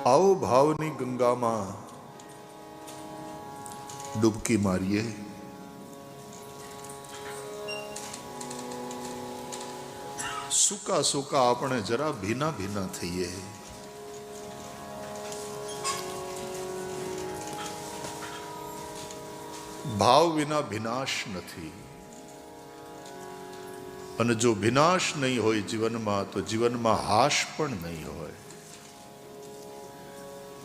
आओ भावनी गंगा में डुबकी मारिए। सूका सूका अपने जरा भीना भीना थईए। भाव विना विनाश नहीं, અને જો વિનાશ નહીં હોય જીવનમાં તો જીવનમાં હાશ પણ નહીં હોય।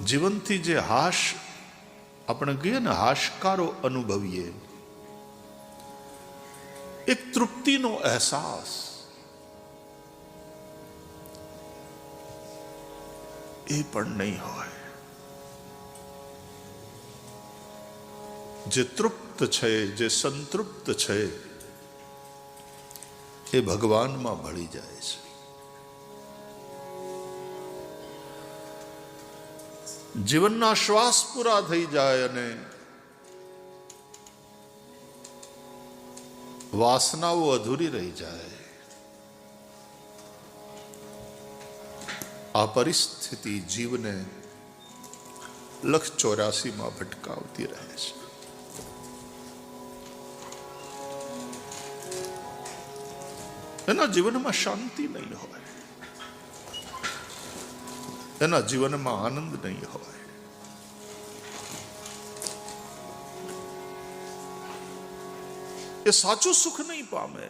જીવનથી જે હાશ આપણે કહીએ ને, હાશકારો અનુભવીએ, એક તૃપ્તિનો અહેસાસ, એ પણ નહીં હોય। જે તૃપ્ત છે, જે સંતૃપ્ત છે, એ ભગવાનમાં ભળી જાય છે। જીવનના શ્વાસ પૂરા થઈ જાય અને વાસનાઓ અધૂરી રહી જાય, આ પરિસ્થિતિ જીવને લખ 84 ભટકાવતી રહે છે। એના જીવનમાં શાંતિ નહીં હોય, એના જીવનમાં આનંદ નહીં હોય। એ સાચું સુખ નહીં પામે।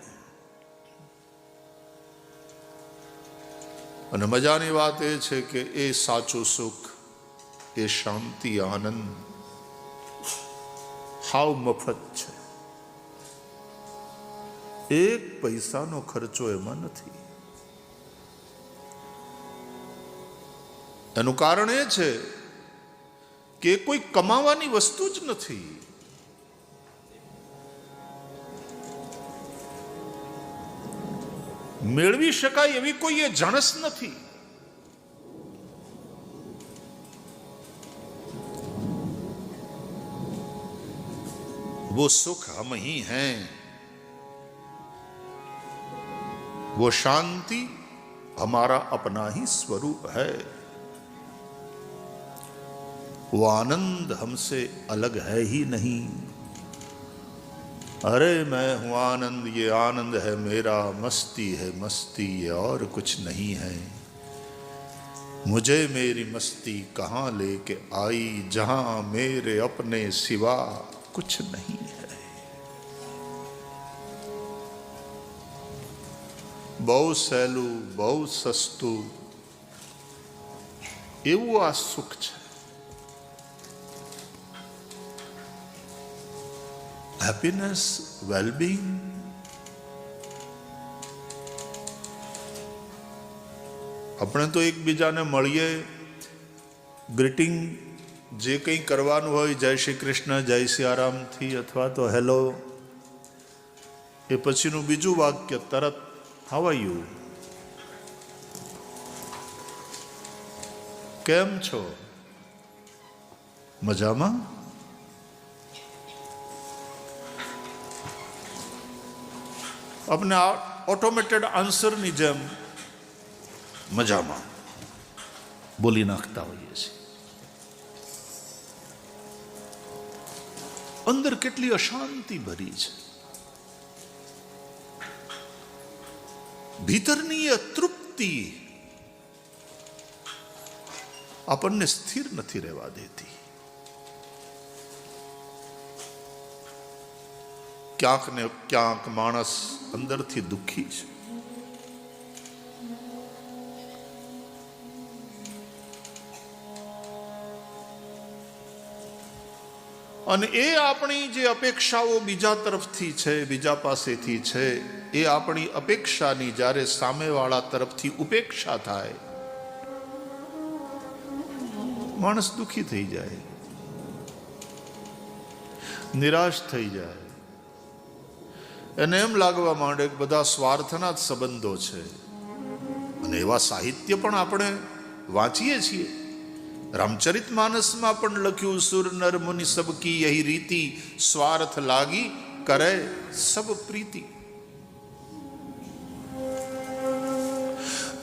અને મજાની વાત એ છે કે એ સાચું સુખ, એ શાંતિ, આનંદ હાવ મફત છે। એક પૈસાનો ખર્ચો એમાં નથી। એનું કારણ એ છે કે કોઈ કમાવાની વસ્તુ જ નથી। મેળવી શકાય એવી કોઈ એ જણસ નથી। वो सुख हम ही हैं, वो शांति हमारा अपना ही स्वरूप है, वो आनंद हमसे अलग है ही नहीं। अरे मैं हूं आनंद, ये आनंद है मेरा, मस्ती है मस्ती, ये और कुछ नहीं है। मुझे मेरी मस्ती कहाँ लेके आई, जहां मेरे अपने सिवा कुछ नहीं है। बहु सहेलू, बहु सस्तु एवं आ सुख है। हैप्पीनेस, वेलबींग, अपने तो एक बीजा ने मळीए, ग्रीटिंग जे कई करवानुं होय, जय श्री कृष्ण, जय सियाराम थी अथवा तो हेलो, ए पछीनुं बीजुं वाक्य तरत हाउ आर यू, केम छो, मजामा। अपने ऑटोमेटेड आंसर नी जेम मजामा बोली नाखता होईए छे। अंदर केटली अशांति भरी छे, भीतरनी अतृप्ति આપણને સ્થિર નથી રહેવા દેતી। ક્યાંક ને ક્યાંક માણસ અંદરથી દુઃખી છે। અને એ આપણી જે અપેક્ષાઓ બીજા તરફથી છે, બીજા પાસેથી છે, એ આપણી અપેક્ષાની જ્યારે સામેવાળા તરફથી ઉપેક્ષા થાય, માણસ દુઃખી થઈ જાય, નિરાશ થઈ જાય। એને એમ લાગવા માંડે કે બધા સ્વાર્થના જ સંબંધો છે। અને એવા સાહિત્ય પણ આપણે વાંચીએ છીએ। રામચરિતમાનસમાં પણ લખ્યું, સુર નર મુનિ સબકી યહી રીતિ, સ્વાર્થ લાગી કરે સબ પ્રીતિ।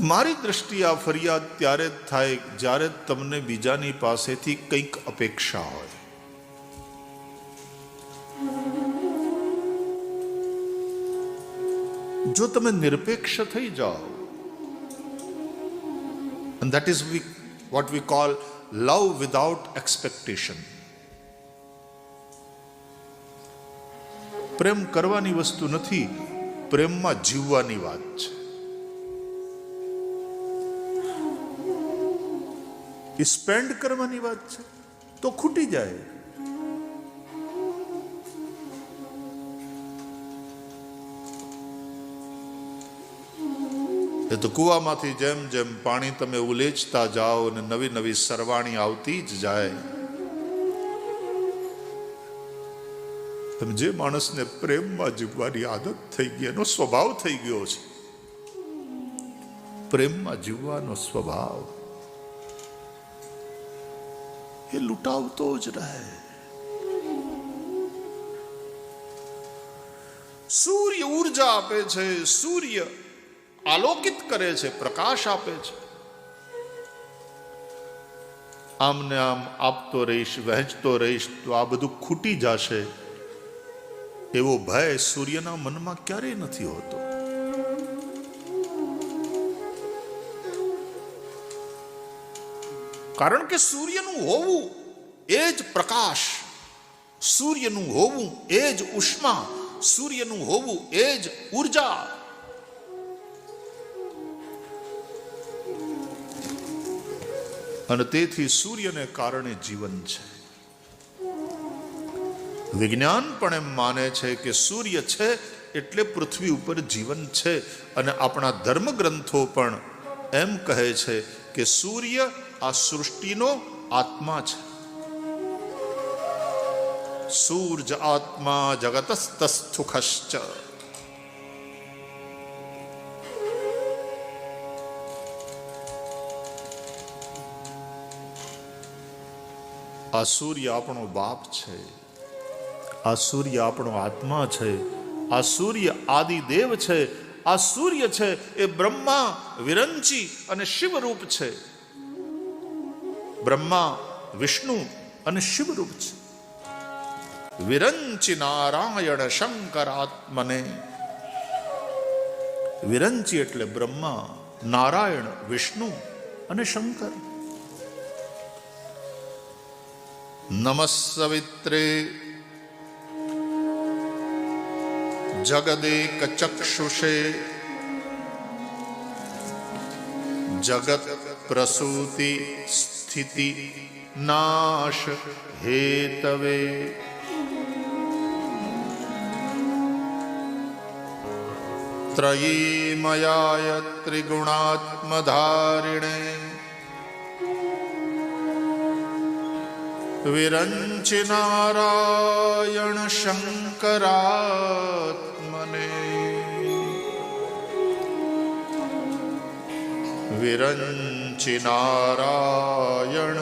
મારી દ્રષ્ટિએ આ ફરિયાદ ત્યારે જ થાય જ્યારે તમને બીજાની પાસેથી કંઈક અપેક્ષા હોય. જો તમે નિરપેક્ષ થઈ જાઓ, and that is what we call love without expectation. પ્રેમ કરવાની વસ્તુ નથી, પ્રેમમાં જીવવાની વાત છે. સ્પેન્ડ કરવાની વાત છે તો ખૂટી જાય. એ તો કૂવામાંથી જેમ જેમ પાણી તમે ઉલેચતા જાઓ અને નવી નવી સરવાણી આવતી જ જાય. જે માણસને પ્રેમમાં જીવવાની આદત થઈ ગઈ, એનો સ્વભાવ થઈ ગયો છે પ્રેમમાં જીવવાનો સ્વભાવ, એ લૂંટાવતો જ રહે. સૂર્ય ઉર્જા આપે છે, સૂર્ય આલોકિત કરે છે, પ્રકાશ આપે છે. આમને આમ આપતો રહીશ, વહેંચતો રહીશ તો આ બધું ખૂટી જશે, એવો ભય સૂર્યના મનમાં ક્યારેય નથી હોતો. કારણ કે સૂર્યનું હોવું એ જ પ્રકાશ, સૂર્યનું હોવું એ જ ઉષ્મા, સૂર્યનું હોવું એ જ ઉર્જા. અને તેથી સૂર્યને કારણે જીવન છે. વિજ્ઞાન પણ એમ માને છે કે સૂર્ય છે એટલે પૃથ્વી ઉપર જીવન છે. અને આપણા ધર્મગ્રંથો પણ એમ કહે છે કે સૂર્ય આ સૃષ્ટિનો આત્મા છે. સૂર્ય આત્મા જગતસ્તસ્થુખશ્ચ. આ સૂર્ય આપણો બાપ છે, આ સૂર્ય આપણો આત્મા છે, આ સૂર્ય આદિદેવ છે. આ સૂર્ય છે એ બ્રહ્મા, વિરંચી અને શિવરૂપ છે. બ્રહ્મા, વિષ્ણુ અને શિવરૂપ છે. વિરંચી નારાયણ શંકરાત્મને. વિરંચી એટલે બ્રહ્મા, નારાયણ, વિષ્ણુ અને શંકર. નમસ્સવિત્રે જગદેક ચક્ષુષે જગત પ્રસૂતિ સ્થિતિ નાશ હેતવે. ત્રયીમયાય ત્રિગુણાત્મધારિણે વિરંચી નારાયણ શંકરાત્મને. વિરંચી નારાયણ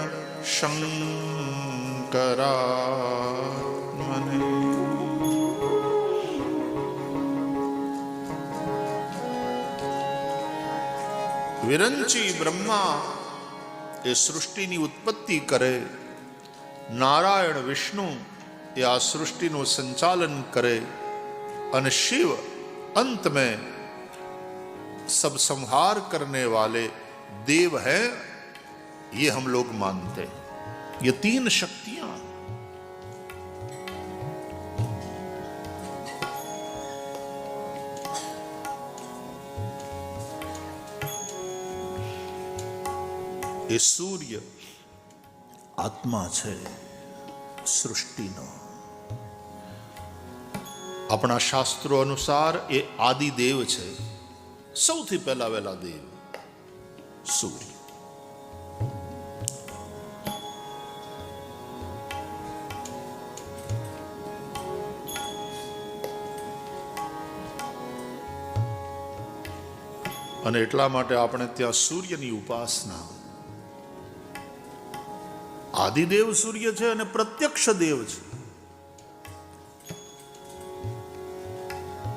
શંકરાત્મને. વિરંચી બ્રહ્મા એ સૃષ્ટિની ઉત્પત્તિ કરે, નારાયણ વિષ્ણુ એ આ સૃષ્ટિનું સંચાલન કરે, અને शिव अंत में सब संहार करने वाले देव हैं, ये हम लोग मानते हैं. ये तीन शक्तियां. ये सूर्य आत्मा છે સૃષ્ટિનો. આપણા શાસ્ત્રો અનુસાર એ આદિદેવ છે, સૌથી પહેલા વહેલા દેવ સૂર્ય. અને એટલા માટે આપણે ત્યાં સૂર્યની ઉપાસના. આદિદેવ સૂર્ય છે અને પ્રત્યક્ષ દેવ છે.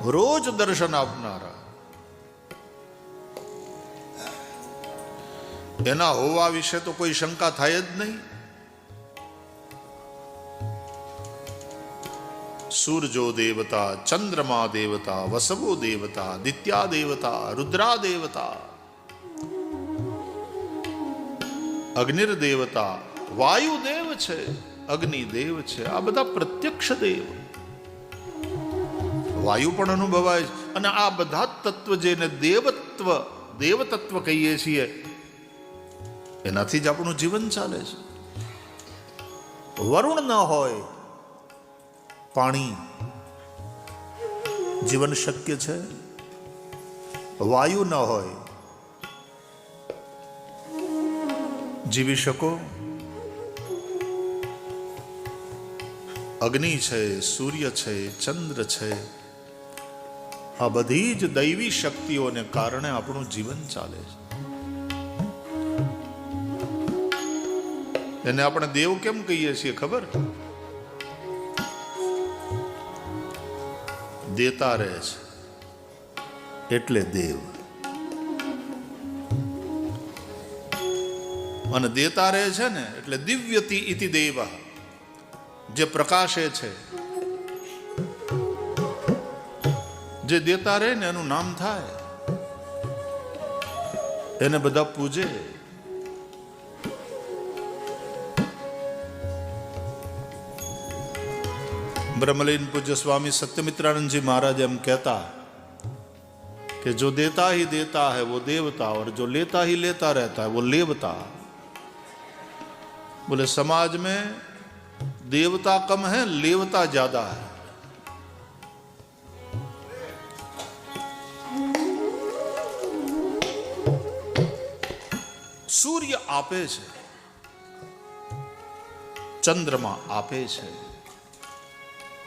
રોજ દર્શન આપનારા. એના હોવા વિશે તો કોઈ શંકા થાય જ નહીં. સૂરજો દેવતા, ચંદ્રમા દેવતા, વસવો દેવતા, દિત્યા દેવતા, રુદ્રા દેવતા, અગ્નિર દેવતા, વાયુ દેવ છે, અગ્નિ દેવ છે. આ બધા પ્રત્યક્ષ દેવ. વાયુ પણ અનુભવાય છે. અને આ બધા તત્વ જેને દેવતત્વ કહીએ છીએ, એનાથી જ આપણું જીવન ચાલે છે. વરુણ ન હોય પાણી જીવન શક્ય છે. વાયુ ન હોય જીવી શકો. અગ્નિ છે, સૂર્ય છે, ચંદ્ર છે, આ બધી જ દૈવી શક્તિઓને કારણે આપણું જીવન ચાલે છે. એને આપણે દેવ કેમ કહીએ છીએ ખબર? દેતા રહે છે એટલે દેવ. અને દેતા રહે છે ને એટલે દિવ્યતિ ઇતિ દેવ, જે પ્રકાશે છે, જે દેતા રહે ને એનું નામ થાય. એને બધા પૂજે. ब्रह्मलीन पूज्य स्वामी सत्यमित्रानंद जी महाराज हम कहता कि जो देता ही देता है वो देवता, और जो लेता ही लेता रहता है वो लेवता. बोले समाज में देवता कम है, लेवता ज्यादा है. सूर्य आपे છે, ચંદ્રમા આપે છે,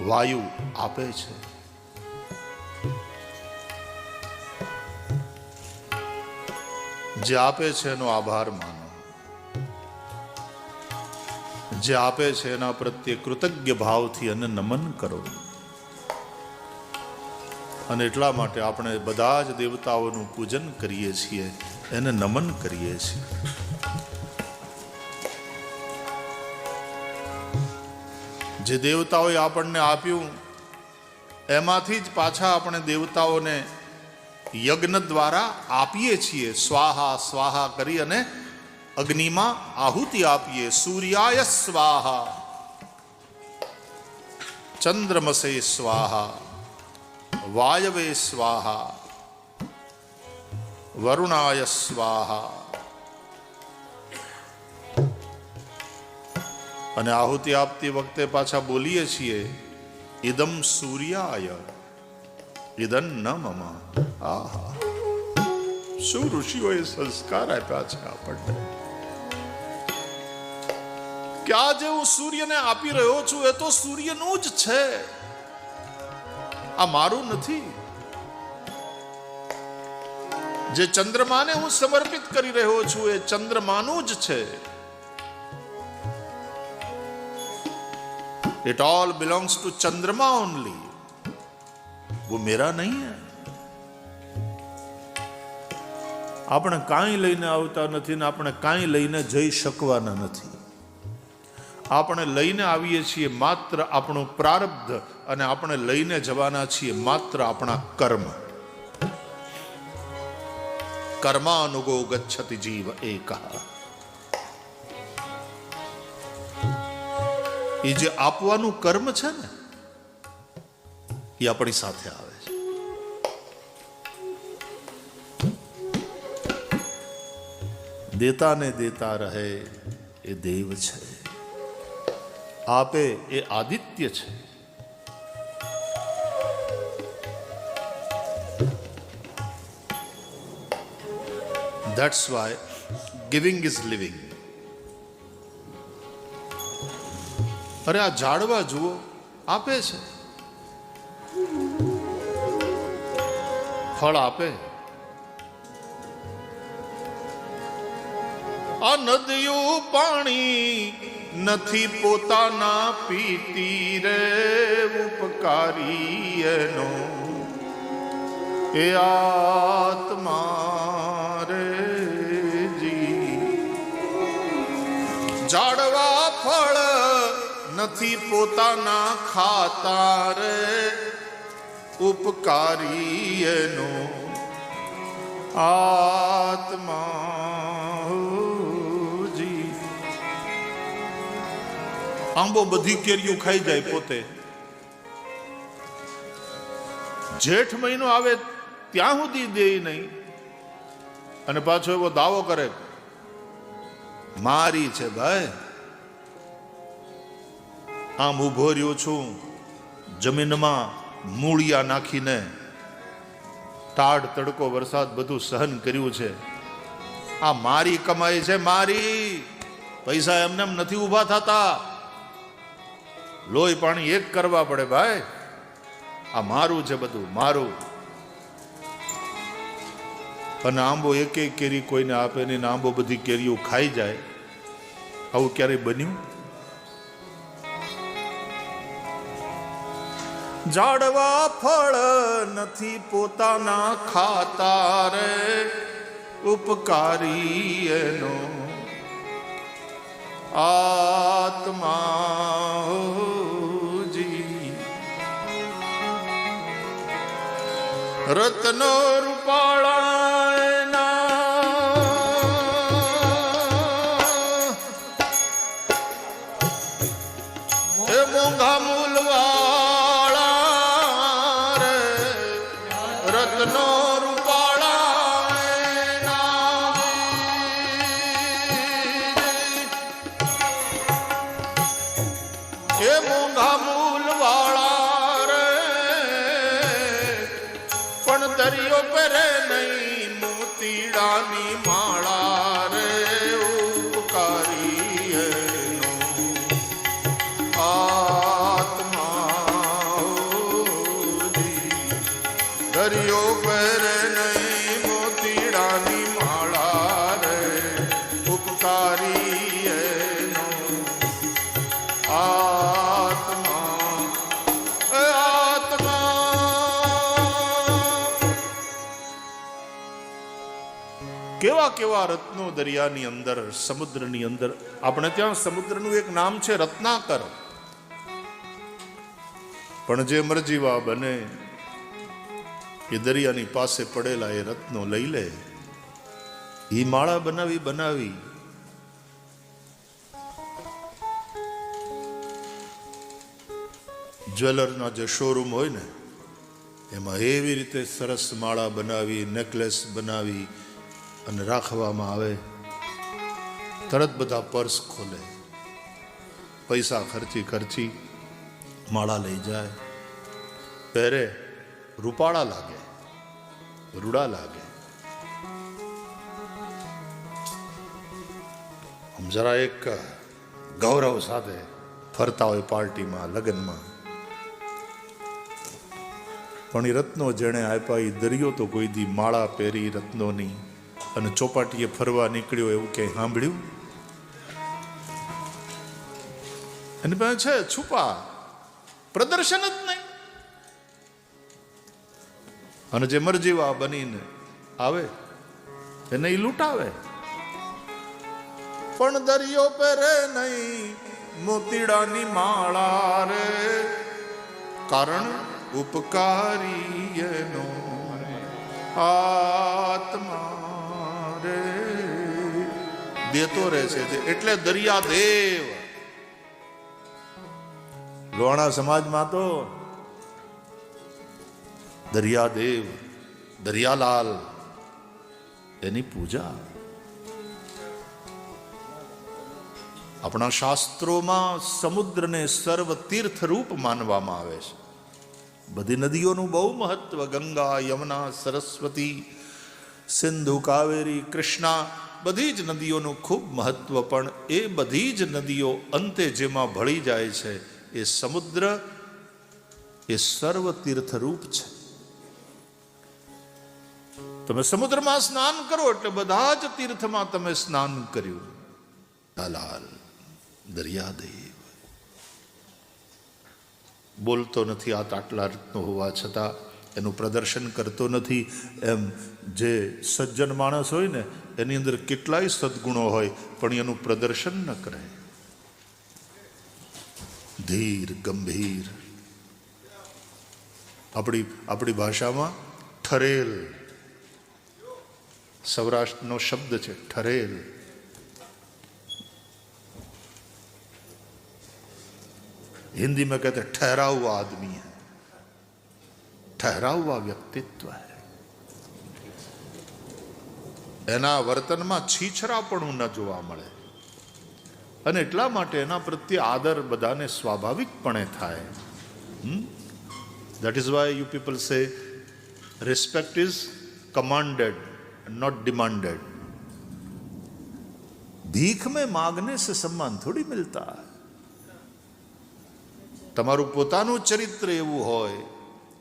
વાયુ આપે છે. જે આપે છે એનો આભાર માનો. જે આપે છે એના પ્રત્યે કૃતજ્ઞ ભાવથી અને નમન કરો. અને એટલા માટે આપણે બધા જ દેવતાઓનું પૂજન કરીએ છીએ, એને નમન કરીએ છીએ. જે દેવતાઓએ આપણને આપ્યું એમાંથી જ પાછા આપણે દેવતાઓને યજ્ઞ દ્વારા આપીએ છીએ. સ્વાહા સ્વાહા કરી અને અગ્નિમાં આહુતિ આપીએ. સૂર્યાય સ્વાહા, ચંદ્રમસે સ્વાહા, વાયવે સ્વાહા, વરુણાય સ્વાહા. અને આહુતિ આપતી વખતે પાછા બોલીએ છીએ ઇદમ સૂર્યાય ઇદન ન મમ. આહા, શું ઋષિઓએ સંસ્કાર આપ્યા છે આપણને કે આજે હું સૂર્યને આપી રહ્યો છું એ તો સૂર્યનું જ છે, આ મારું નથી. જે ચંદ્રમાને હું સમર્પિત કરી રહ્યો છું એ ચંદ્રમાનું જ છે. It all belongs to चंद्रमा only. वो मेरा नहीं है. આપણે કાંઈ લઈને આવતા નથી ને આપણે કાંઈ લઈને જઈ શકવાના નથી. આપણે લઈને આવીએ છીએ માત્ર આપણું પ્રારબ્ધ, અને આપણે લઈને જવાના છીએ માત્ર આપણા કર્મ. કર્માનુગો ગચ્છતિ જીવ એકઃ. એ જે આપવાનું કર્મ છે ને એ આપણી સાથે આવે છે. દેતા ને દેતા રહે એ દેવ છે. આપે એ આદિત્ય છે. That's why giving is living. અરે આ ઝાડવા જુઓ, આપે છે, ફળ આપે. આ નદીઓ પાણી નથી પોતાના પીતી રે, ઉપકારી એનો એ આત્મા રે જી. ઝાડવા ફળ નથી પોતાના ખાતા રે, ઉપકારી એનો આત્મા જી. આંબો બધી કેરીઓ ખાઈ જાય પોતે. જેઠ મહિનો આવે ત્યાં સુધી દે નહીં, અને પાછો એવો દાવો કરે મારી છે ભાઈ. આમ ઉભો રહ્યો છું જમીનમાં મૂળિયા નાખીને, ટાઢ તડકો વરસાદ બધું સહન કર્યું છે. આ મારી કમાઈ છે, મારી. પૈસા એમને નથી ઊભા થતા, લોહી પાણી એક કરવા પડે ભાઈ. આ મારું છે બધું, મારું. અને આંબો એક એક કેરી કોઈને આપે નહીં, આંબો બધી કેરીઓ ખાઈ જાય. આવું ક્યારેય બન્યું? ઝાડવા ફળ નથી પોતાના ખાતા રે, ઉપકારી એનો આત્મા જી. રત્નો રૂપાળા એ મોંઘા મૂલવાળા રે, રત્નો રૂપાળા એ મોંઘા મૂલવાળા રે, પણ દરિયો પહેરે નહીં મોતીડાની માળા રે, ઉપકારી એનો આત્મા જી. દરિયો પહેરે નહીં મોતીડાની માળા રે, ઉપકારી એનો આત્મા આત્મા. કેવા કેવા રત્નો દરિયાની અંદર, સમુદ્રની અંદર. આપણે ત્યાં સમુદ્રનું એક નામ છે રત્નાકર. પણ જે મરજીવા બને એ દરિયાની પાસે પડેલા એ રત્નો લઈ લે, એ માળા બનાવી બનાવી જ્વેલરના જે શોરૂમ હોય ને એમાં એવી રીતે સરસ માળા બનાવી, નેકલેસ બનાવી અને રાખવામાં આવે. તરત બધા પર્સ ખોલે, પૈસા ખર્ચી ખર્ચી માળા લઈ જાય, પહેરે, રૂપાળા લાગે, રૂડા લાગે. આમ જરા એક ગૌરવ સાથે ફરતા હોય પાર્ટીમાં, લગ્નમાં. પણ એ રત્નો જેણે આપ્યા, એ દરિયો તો કોઈ દી માળા પહેરી રત્નોની અને ચોપાટીએ ફરવા નીકળ્યો એવું ક્યાંય સાંભળ્યું? એની પાસે છે છુપા, પ્રદર્શન જ નહીં. અને જે મરજીવા બનીને આવે એને ઈ લૂંટાવે. પણ દરિયો પહેરે નહીં મોતીડાની માળા રે, કારણ ઉપકારી એનો આત્મા રે. દેતો રહે છે એટલે દરિયાદેવ. લોહાણા સમાજમાં તો દરિયાદેવ, દરિયાલાલ એની પૂજા. આપણા શાસ્ત્રોમાં સમુદ્રને સર્વ તીર્થ રૂપ માનવામાં આવે છે. બધી નદીઓનું બહુ મહત્વ. ગંગા, યમુના, સરસ્વતી, સિંધુ, કાવેરી, કૃષ્ણા, બધી જ નદીઓનું ખૂબ મહત્વ. પણ એ બધી જ નદીઓ અંતે જેમાં ભળી જાય છે એ સમુદ્ર, એ સર્વ તીર્થ રૂપ છે. તમે સમુદ્રમાં સ્નાન કરો એટલે બધા જ તીર્થમાં તમે સ્નાન કર્યું. લાલ દરિયાદેવ બોલતો નથી, આ આટલા રત્નો હોવા છતાં એનું પ્રદર્શન કરતો નથી. એમ જે સજ્જન માણસ હોય ને એની અંદર કેટલાય સદગુણો હોય પણ એનું પ્રદર્શન ન કરે. ધીર ગંભીર. આપણી ભાષામાં ઠરેલ, સૌરાષ્ટ્રનો શબ્દ છે ઠરેલ. हिंदी में कहते ठहरा हुआ आदमी है, ठहरा हुआ व्यक्तित्व है. એના વર્તનમાં છીછરાપણું ન જોવા મળે અને એટલા માટે એના પ્રત્યે આદર બધાને સ્વાભાવિકપણે થાય. That is why you people say respect is commanded, not demanded. भीख में मांगने से सम्मान थोड़ी मिलता है. તમારું પોતાનું ચરિત્ર એવું હોય,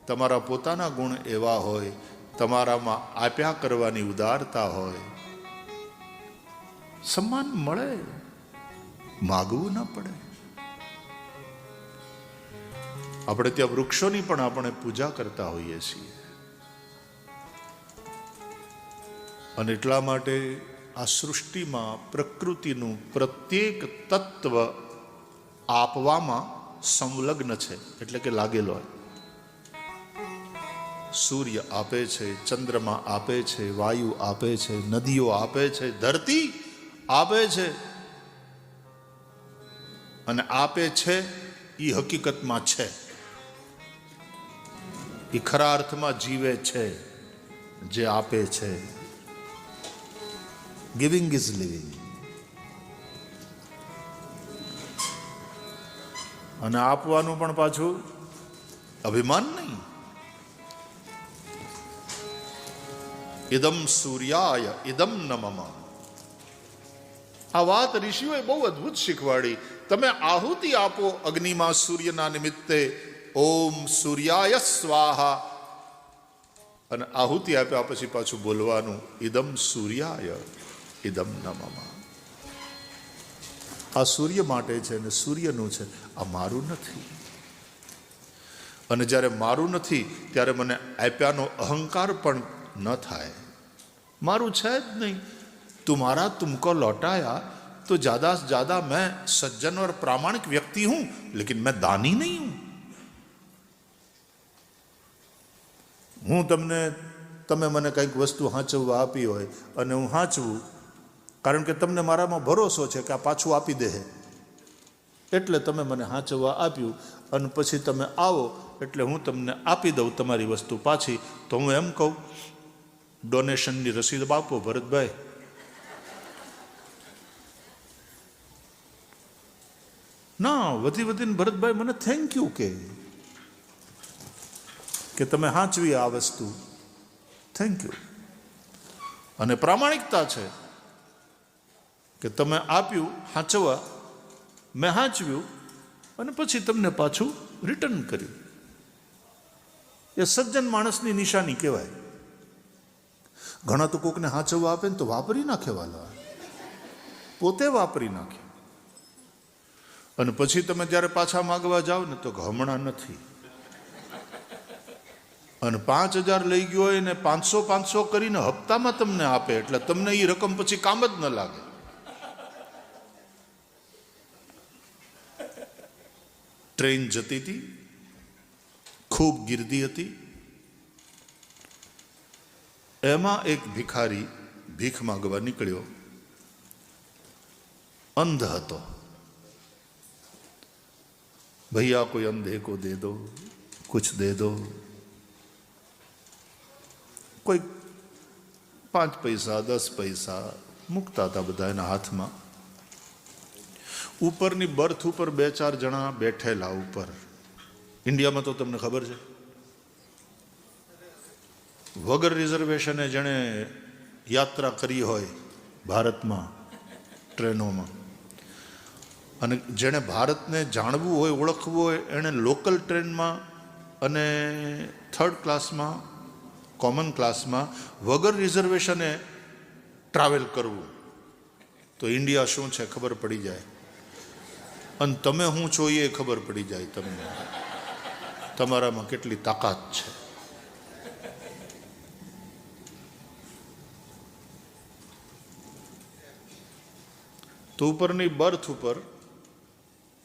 તમારા પોતાના ગુણ એવા હોય, તમારામાં આપ્યા કરવાની ઉદારતા હોય, સન્માન મળે, માગવું ન પડે. આપણે ત્યાં વૃક્ષોની પણ આપણે પૂજા કરતા હોઈએ છીએ અને એટલા માટે આ સૃષ્ટિમાં પ્રકૃતિનું પ્રત્યેક તત્વ આપવામાં સંલગ્ન છે, એટલે કે લાગેલો હોય. સૂર્ય આપે છે, ચંદ્રમા આપે છે, વાયુ આપે છે, નદીઓ આપે છે, ધરતી આપે છે અને આપે છે એ હકીકતમાં છે, એ ખરા અર્થમાં જીવે છે જે આપે છે. Giving is living. અને આપવાનું પણ પાછું અભિમાન નહીં. ઇદમ સૂર્યાય ઇદમ નમઃ. આ વાત ઋષિઓએ બહુ અદ્ભુત શીખવાડી. તમે આહુતિ આપો અગ્નિમાં સૂર્યના નિમિત્તે, ઓમ સૂર્યાય સ્વાહા, અને આહુતિ આપ્યા પછી પાછું બોલવાનું ઇદમ સૂર્યાય ઇદમ નમઃ. આ સૂર્ય માટે છે અને સૂર્યનું છે, આ મારું નથી. અને જ્યારે મારું નથી ત્યારે મને આપ્યાનો અહંકાર પણ ન થાય. મારું છે જ નહીં. तुम्हारा तुमको लौटाया तो ज्यादा से ज्यादा मैं सज्जन और प्रामाणिक व्यक्ति हूं, लेकिन मैं दानी नहीं हूं. તમે મને કંઈક વસ્તુ હાંચવવા આપી હોય અને હું હાંચવું, કારણ કે તમને મારામાં ભરોસો છે કે આ પાછું આપી દે, એટલે તમે મને હાંચવવા આપ્યું અને પછી તમે આવો એટલે હું તમને આપી દઉં તમારી વસ્તુ પાછી. તો હું એમ કહું, ડોનેશનની રસીદ આપો ભરતભાઈ. ના, વધીને ભરતભાઈ મને થેન્ક યુ કે તમે હાંચવી આ વસ્તુ, થેન્ક યુ. અને પ્રામાણિકતા છે કે તમે આપ્યું હાંચવા, મેં હાંચવ્યું અને પછી તમને પાછું રિટર્ન કર્યું. એ સજ્જન માણસની નિશાની કહેવાય. ઘણા તો કોકને હાંચવા આપે ને તો વાપરી નાખે, વાલા પોતે વાપરી નાખે, અને પછી તમે જ્યારે પાછા માગવા જાઓ ને તો હમણાં નથી. અને 5,000 લઈ ગયો હોય ને 500 કરીને હપ્તામાં તમને આપે, એટલે તમને એ રકમ પછી કામ જ ન લાગે. ટ્રેન જતી હતી, ખૂબ ગીર્દી હતી. એમાં એક ભિખારી ભીખ માંગવા નીકળ્યો, અંધ હતો. भैया कोई अंधे को दे दो, कुछ दे दो. કોઈ 5 પૈસા 10 પૈસા મૂકતા હતા બધા એના હાથમાં. ઉપરની બર્થ ઉપર 2-4 જણા બેઠેલા ઉપર. ઇન્ડિયામાં તો તમને ખબર છે, વગર રિઝર્વેશને જેણે યાત્રા કરી હોય ભારતમાં ટ્રેનોમાં, અને જેણે ભારતને જાણવું હોય, ઓળખવું હોય, એણે લોકલ ટ્રેનમાં અને 3rd ક્લાસમાં, કોમન ક્લાસમાં વગર રિઝર્વેશને ટ્રાવેલ કરવું, તો ઇન્ડિયા શું છે ખબર પડી જાય. અને તમે હું છો એ ખબર પડી જાય તમને, તમારામાં કેટલી તાકાત છે. તો ઉપરની બર્થ ઉપર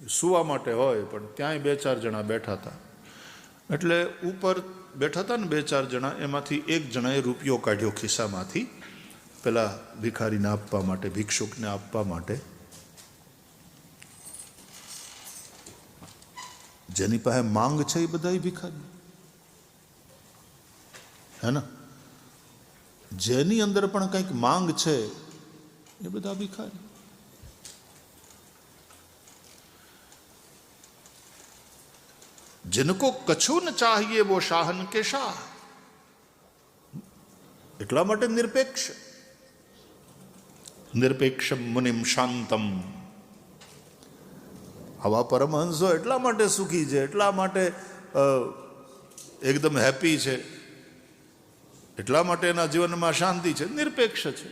સુવા માટે હોય, પણ ત્યાંય 2-4 જણા બેઠા હતા. એટલે ઉપર બેઠા હતા ને 2-4 જણા, એમાંથી એક જણાએ રૂપિયો કાઢ્યો ખિસ્સામાંથી પેલા ભિખારીને આપવા માટે, ભિક્ષુકને આપવા માટે. જેની પાસે માંગ છે એ બધા ભિખારી, હે ને? જેની અંદર પણ કંઈક માંગ છે એ બધા ભિખારી. जिनको कछु न चाहिए वो शाहन के शाह. એટલા માટે નિરપેક્ષ મુનિમ શાંતમ. આવા પરમહંસો એટલા માટે સુખી છે, એટલા માટે એકદમ હેપી છે, એટલા માટે એના જીવનમાં શાંતિ છે, નિરપેક્ષ છે.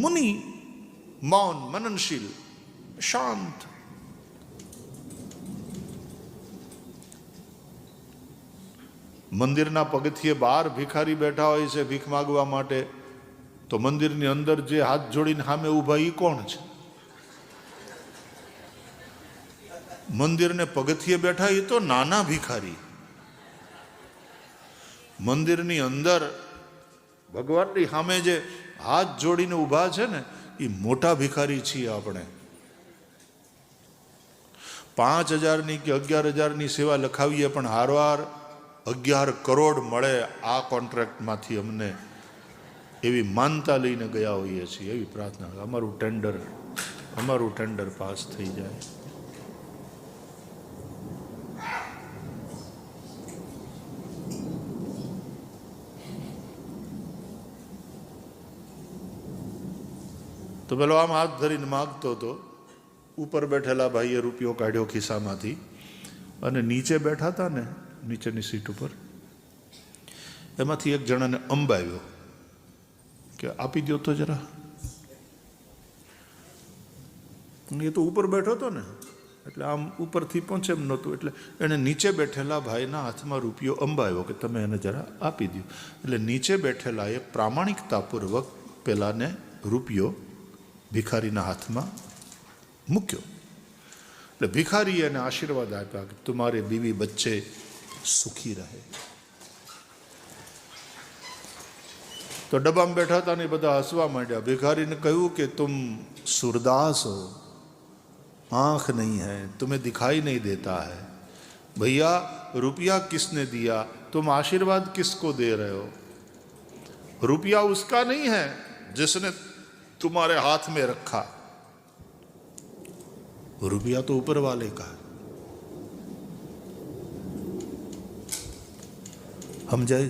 મુનિ મૌન, મનનશીલ, શાંત. મંદિરના પગથિયે બહાર ભિખારી બેઠા હોય છે ભીખ માગવા માટે, તો મંદિરની અંદર જે હાથ જોડીને સામે ઊભા એ કોણ છે? મંદિરને પગથિયે બેઠા એ તો નાના ભિખારી. મંદિરની અંદર ભગવાનની સામે જે હાથ જોડીને ઊભા છે ને એ મોટા ભિખારી છીએ આપણે. 5,000ની કે 11,000ની સેવા લખાવીએ પણ હારવાર 11 કરોડ મળે આ કોન્ટ્રાક્ટમાંથી અમને, એવી માનતા લઈને ગયા હોઈએ છીએ. એવી પ્રાર્થના, અમારું ટેન્ડર પાસ થઈ જાય. તો પેલો આમ હાથ ધરીને માગતો હતો. ઉપર બેઠેલા ભાઈએ રૂપિયો કાઢ્યો ખિસ્સામાંથી અને નીચે બેઠા હતા ને, નીચેની સીટ ઉપર, એમાંથી એક જણાને અંબાવ્યો કે આપી દો તો જરા. એ તો ઉપર બેઠો હતો ને, એટલે આમ ઉપરથી પહોંચે એમ નહોતું, એટલે એણે નીચે બેઠેલા ભાઈના હાથમાં રૂપિયો અંબાવ્યો કે તમે એને જરા આપી દો. એટલે નીચે બેઠેલા એ પ્રામાણિકતાપૂર્વક પેલાને રૂપિયો ભિખારીના હાથમાં મૂક્યો. એટલે ભિખારી એને આશીર્વાદ આપ્યા કે તુમારે બીવી બચ્ચે સુખી રહે. તો ડબ્બામાં બેઠા હતા ને બધા હસવા માંડ્યા. ભિખારીને કહ્યું કે તુમ સુરદાસ હો, आंख नहीं है, तुम्हें दिखाई नहीं देता है. भैया रुपया किसने दिया, तुम आशीर्वाद किसको दे रहे हो? रुपया उसका नहीं है जिसने तुम्हारे हाथ में रखा, रुपया तो ऊपर वाले का है. हम जाए,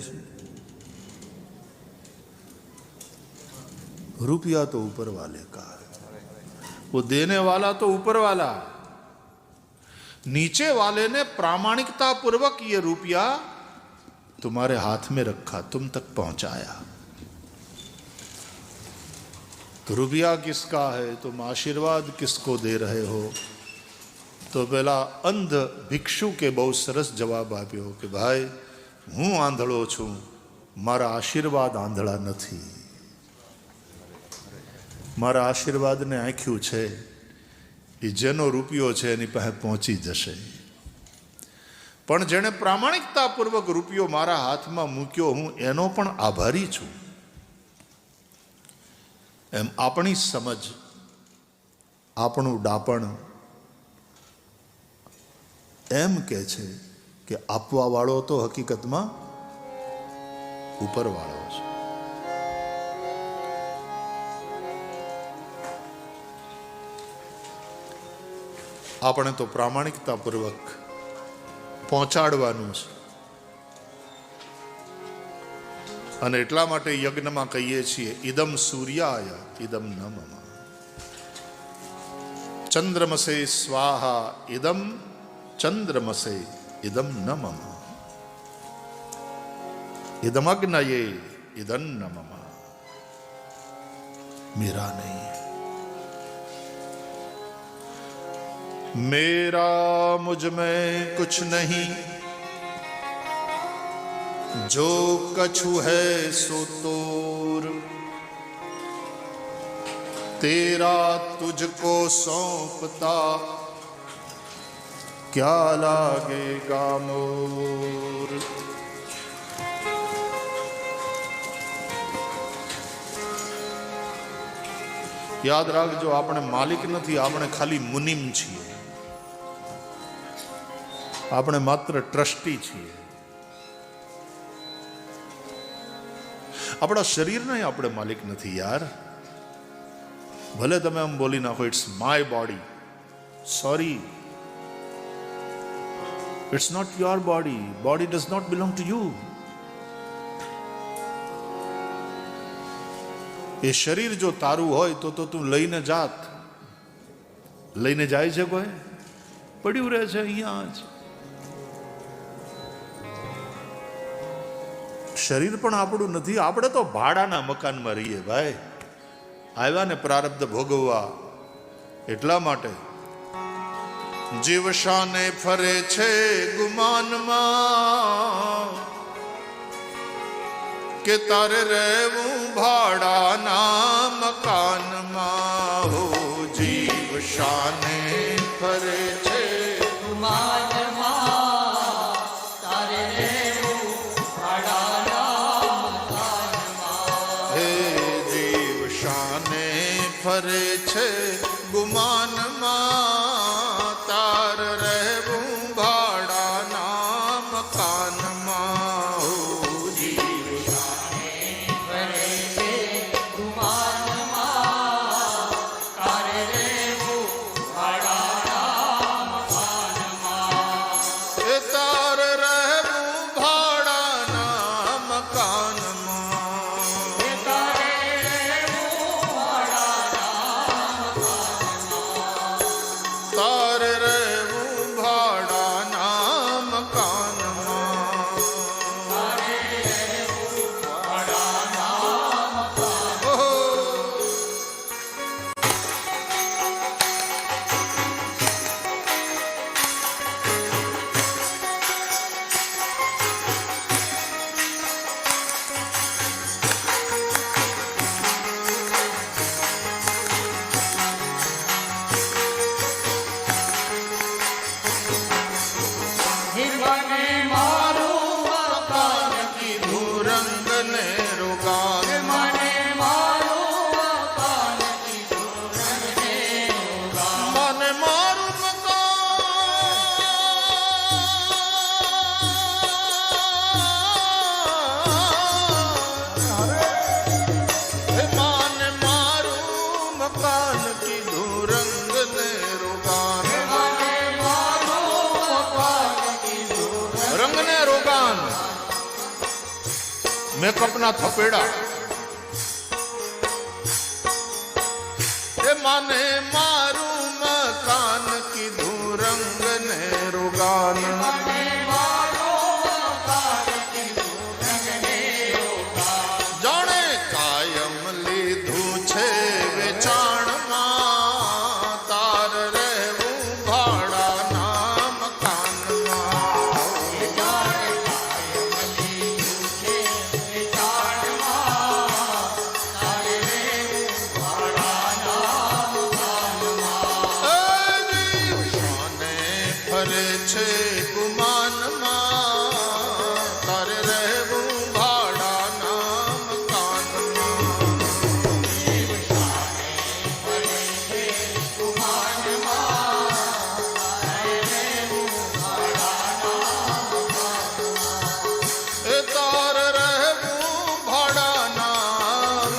रुपया तो ऊपर वाले का है, वो देने वाला तो ऊपर वाला. नीचे वाले ने प्रामाणिकता पूर्वक ये रुपया तुम्हारे हाथ में रखा, तुम तक पहुंचाया. तो रुपया किसका है, तुम आशीर्वाद किसको दे रहे हो? तो પેલા અંધ ભિક્ષુકે બહુ સરસ જવાબ આપ્યો કે ભાઈ હું આંધળો છું, મારા આશીર્વાદ આંધળા નથી. મારા આશીર્વાદને આંખ્યું છે, એ જેનો રૂપિયો છે એની પાસે પહોંચી જશે. પણ જેણે પ્રામાણિકતાપૂર્વક રૂપિયો મારા હાથમાં મૂક્યો, હું એનો પણ આભારી છું. એમ આપણી સમજ, આપણું ડાપણ એમ કે છે કે આપવા વાળો તો હકીકતમાં ઉપરવાળો છે. આપણે તો પ્રામાણિકતાપૂર્વક પહોંચાડવાનું છે. અને એટલા માટે યજ્ઞમાં કહીએ છીએ ઇદમ સૂર્યાય ઇદમ નમઃ, ચંદ્રમસે સ્વાહા ઇદમ ચંદ્રમસે ઇદમ નમઃ, ઇદમગ્નયે ઇદમ નમઃ. मेरा नहीं, मेरा मुझ में कुछ नहीं, जो कछु है सो तोर, तेरा तुझको सौंपता ક્યા લાગેગા મોર. યાદ રાખજો, આપણે માલિક નથી, આપણે ખાલી મુનિમ છીએ. આપણે માત્ર ટ્રસ્ટી છીએ. આપણા શરીરના આપણે માલિક નથી યાર. ભલે તમે આમ બોલી નાખો it's my body, sorry, it's not your body. Body does not belong to you. એ શરીર જો તારું હોય તો તું લઈને જાત. લઈને જાય છે કોઈ? પડ્યું રહે છે અહીંયા જ. શરીર પણ આપણું નથી. આપણે તો ભાડાના મકાનમાં રહીએ ભાઈ. આવ્યા ને પ્રારબ્ધ ભોગવવા, એટલા માટે. જીવ શાને ફરે છે ગુમાનમાં, કે તારે રહેવું ભાડાના મકાનમાં. હો જીવ શાને ફરે છે ગુમાનમાં, તારે રહેવું ભાડાના મકાનમાં. હે જીવ શાને ફરે છે ગુમાનમાં, તાર રહેવું ભાડાના મકાનમાં. હો જીવ મેકઅપના થપેડા. એ માને મારું મકાન કીધું રંગ ને રોગાન. જાણે કાયમ લીધું છે વેચાણમાં, તાર રહેવું ભાડાના મકાનમાં. ફરે છે ગુમાનમાં, તારે રહેવું ભાડાના મકાનમાં. એ તારે રહેવું ભાડાના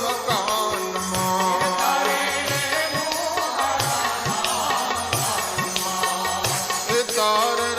મકાનમાં. એ તારે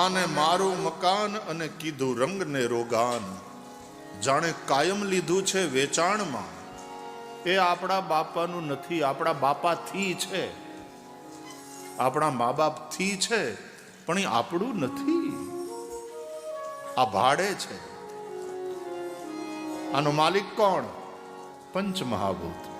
માને મારું મકાન અને કીધું રંગ ને રોગાન. જાણે કાયમ લીધું છે વેચાણમાં. એ આપણા બાપાનું નથી, આપણા બાપાથી છે, આપણા મા બાપથી છે, પણ એ આપણું નથી. આ ભાડે છે. આનો માલિક કોણ? પંચ મહાભૂત.